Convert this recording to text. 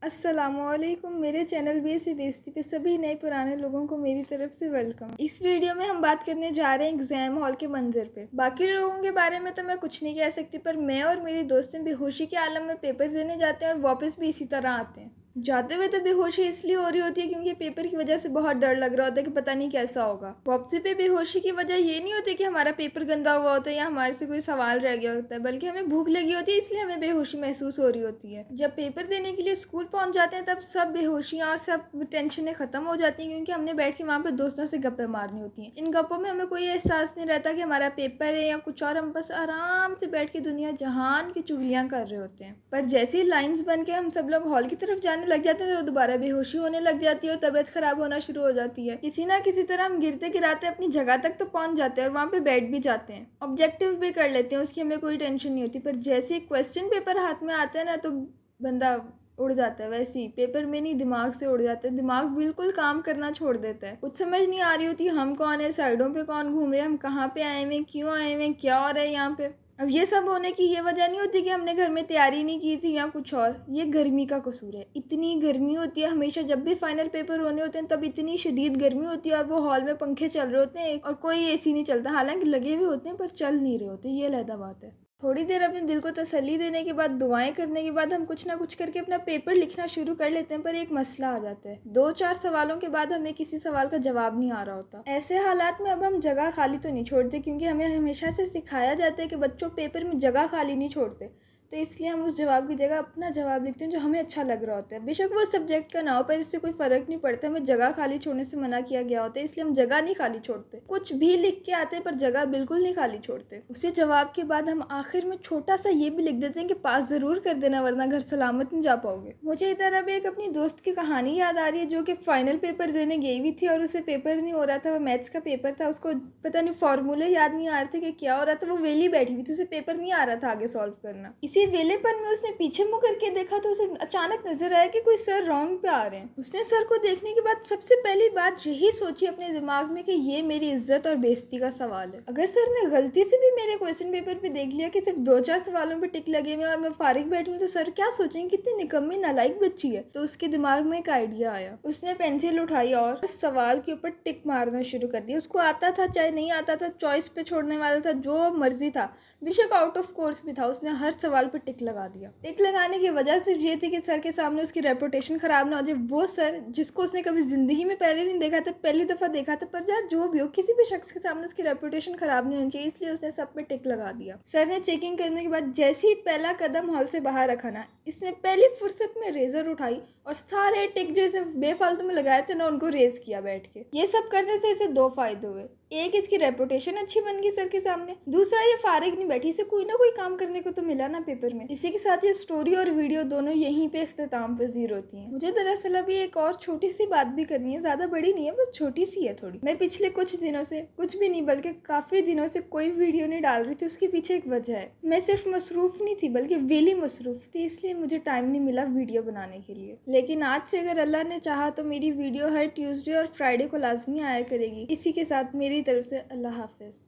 अस्सलामुअलैकुम। मेरे चैनल बेसी बेइज्जती पे सभी नए पुराने लोगों को मेरी तरफ से वेलकम। इस वीडियो में हम बात करने जा रहे हैं एग्जाम हॉल के मंजर पे। बाकी लोगों के बारे में तो मैं कुछ नहीं कह सकती, पर मैं और मेरी दोस्तें बेहोशी के आलम में पेपर देने जाते हैं और वापस भी इसी तरह आते हैं। जाते हुए तो बेहोशी इसलिए हो रही होती है क्योंकि पेपर की वजह से बहुत डर लग रहा होता है कि पता नहीं कैसा होगा। वापसी पे बेहोशी की वजह ये नहीं होती कि हमारा पेपर गंदा हुआ होता है या हमारे से कोई सवाल रह गया होता है, बल्कि हमें भूख लगी होती है, इसलिए हमें बेहोशी महसूस हो रही होती है। जब पेपर देने के लिए स्कूल पहुंच जाते हैं तब सब बेहोशियाँ और सब टेंशनें खत्म हो जाती हैं, क्योंकि हमने बैठ के वहाँ पे दोस्तों से गप्पे मारनी होती हैं। इन गप्पों में हमें कोई एहसास नहीं रहता कि हमारा पेपर है या कुछ और, हम बस आराम से बैठ के दुनिया जहान की चुगलियाँ कर रहे होते हैं। पर जैसे ही लाइन्स बन के हम सब लोग हॉल की तरफ जाने लग जाते हैं तो दोबारा बेहोशी होने लग जाती है और तबीयत खराब होना शुरू हो जाती है। किसी ना किसी तरह हम गिरते गिराते अपनी जगह तक तो पहुंच जाते हैं और वहाँ पे बैठ भी जाते हैं, ऑब्जेक्टिव भी कर लेते हैं, उसकी हमें कोई टेंशन नहीं होती। पर जैसे क्वेश्चन पेपर हाथ में आता है ना तो बंदा उड़ जाता है। वैसे ही पेपर में नहीं, दिमाग से उड़ जाता है। दिमाग बिल्कुल काम करना छोड़ देता है। कुछ समझ नहीं आ रही होती हम कौन है, साइडों पे कौन घूम रहे हैं, हम कहाँ पे आए हुए, क्यों आए हुए, क्या हो रहा है यहाँ पे। अब ये सब होने की ये वजह नहीं होती कि हमने घर में तैयारी नहीं की थी या कुछ और, ये गर्मी का कसूर है। इतनी गर्मी होती है हमेशा, जब भी फाइनल पेपर होने होते हैं तब इतनी शदीद गर्मी होती है और वो हॉल में पंखे चल रहे होते हैं और कोई एसी नहीं चलता, हालांकि लगे हुए होते हैं पर चल नहीं रहे होते। ये अलग बात है। थोड़ी देर अपने दिल को तसल्ली देने के बाद, दुआएं करने के बाद हम कुछ ना कुछ करके अपना पेपर लिखना शुरू कर लेते हैं। पर एक मसला आ जाता है, 2-4 सवालों के बाद हमें किसी सवाल का जवाब नहीं आ रहा होता। ऐसे हालात में अब हम जगह खाली तो नहीं छोड़ते, क्योंकि हमें हमेशा से सिखाया जाता है कि बच्चों पेपर में जगह खाली नहीं छोड़ते। तो इसलिए हम उस जवाब की जगह अपना जवाब लिखते हैं जो हमें अच्छा लग रहा होता है। बेशक वो सब्जेक्ट का ना हो, पर इससे कोई फ़र्क नहीं पड़ता। हमें जगह खाली छोड़ने से मना किया गया होता है, इसलिए हम जगह नहीं खाली छोड़ते। कुछ भी लिख के आते हैं पर जगह बिल्कुल नहीं खाली छोड़ते। उसी जवाब के बाद हम आखिर में छोटा सा ये भी लिख देते हैं कि पास ज़रूर कर देना वरना घर सलामत नहीं जा पाओगे। मुझे इधर अब एक अपनी दोस्त की कहानी याद आ रही है जो कि फाइनल पेपर देने गई हुई थी और उसे पेपर नहीं हो रहा था। वो मैथ्स का पेपर था, उसको पता नहीं फॉर्मूले याद नहीं आ रहे थे कि क्या हो रहा था। वो वेली बैठी हुई थी, उसे पेपर नहीं आ रहा था आगे सॉल्व करना। इसी वेलेपन में उसने पीछे मुँह करके देखा तो उसे अचानक नजर आया कि कोई सर रॉन्ग पे आ रहे हैं। उसने सर को देखने के बाद सबसे पहली बात यही सोची अपने दिमाग में कि ये मेरी इज्जत और बेइज्जती का सवाल है। अगर सर ने गलती से भी मेरे क्वेश्चन पेपर पे देख लिया कि सिर्फ 2-4 सवालों पे टिक लगे हुए और मैं फारिग बैठी हूँ तो सर क्या सोचेंगे, कितनी निकम्मी नालायक बच्ची है। तो उसके दिमाग में एक आइडिया आया। उसने पेंसिल उठाई और उस सवाल के ऊपर टिक मारना शुरू कर दिया। उसको आता था चाहे नहीं आता था, चॉइस पे छोड़ने वाला था, जो मर्जी था, बेशक आउट ऑफ कोर्स भी था, उसने हर सवाल पर टिक लगा दिया। टिक लगाने की वजह सिर्फ ये थी कि सर के सामने उसकी रेपुटेशन खराब ना हो जाए। वो सर जिसको उसने कभी जिंदगी में पहले नहीं देखा था, पहली दफ़ा देखा था, पर यार जो भी हो, किसी भी शख्स के सामने उसकी रेपुटेशन खराब नहीं होनी चाहिए, इसलिए उसने सब पे टिक लगा दिया। सर ने चेकिंग करने के बाद जैसे ही पहला कदम हॉल से बाहर रखा ना, इसने पहली फुर्सत में रेजर उठाई और सारे टिक जो इसे बेफालतू में लगाए थे ना उनको रेज किया बैठ के। ये सब करने से इसे 2 फायदे हुए। एक, इसकी रेपुटेशन अच्छी बन गई सर के सामने। दूसरा, ये फारिग नहीं बैठी, इसे कोई ना कोई काम करने को तो मिला ना पेपर में। इसी के साथ ये स्टोरी और वीडियो दोनों यहीं पे इख्तिताम पजीर होती हैं। मुझे दरअसल अभी एक और छोटी सी बात भी करनी है, ज्यादा बड़ी नहीं है, बस छोटी सी है थोड़ी। मैं पिछले कुछ दिनों से, कुछ भी नहीं बल्कि काफी दिनों से कोई वीडियो नहीं डाल रही थी। उसके पीछे एक वजह है। मैं सिर्फ मसरूफ नहीं थी बल्कि वेली मसरूफ थी, इसलिए मुझे टाइम नहीं मिला वीडियो बनाने के लिए। लेकिन आज से अगर अल्लाह ने चाहा तो मेरी वीडियो हर ट्यूसडे और फ्राइडे को लाजमी आया करेगी। इसी के साथ मेरी तरफ से अल्लाह हाफिज।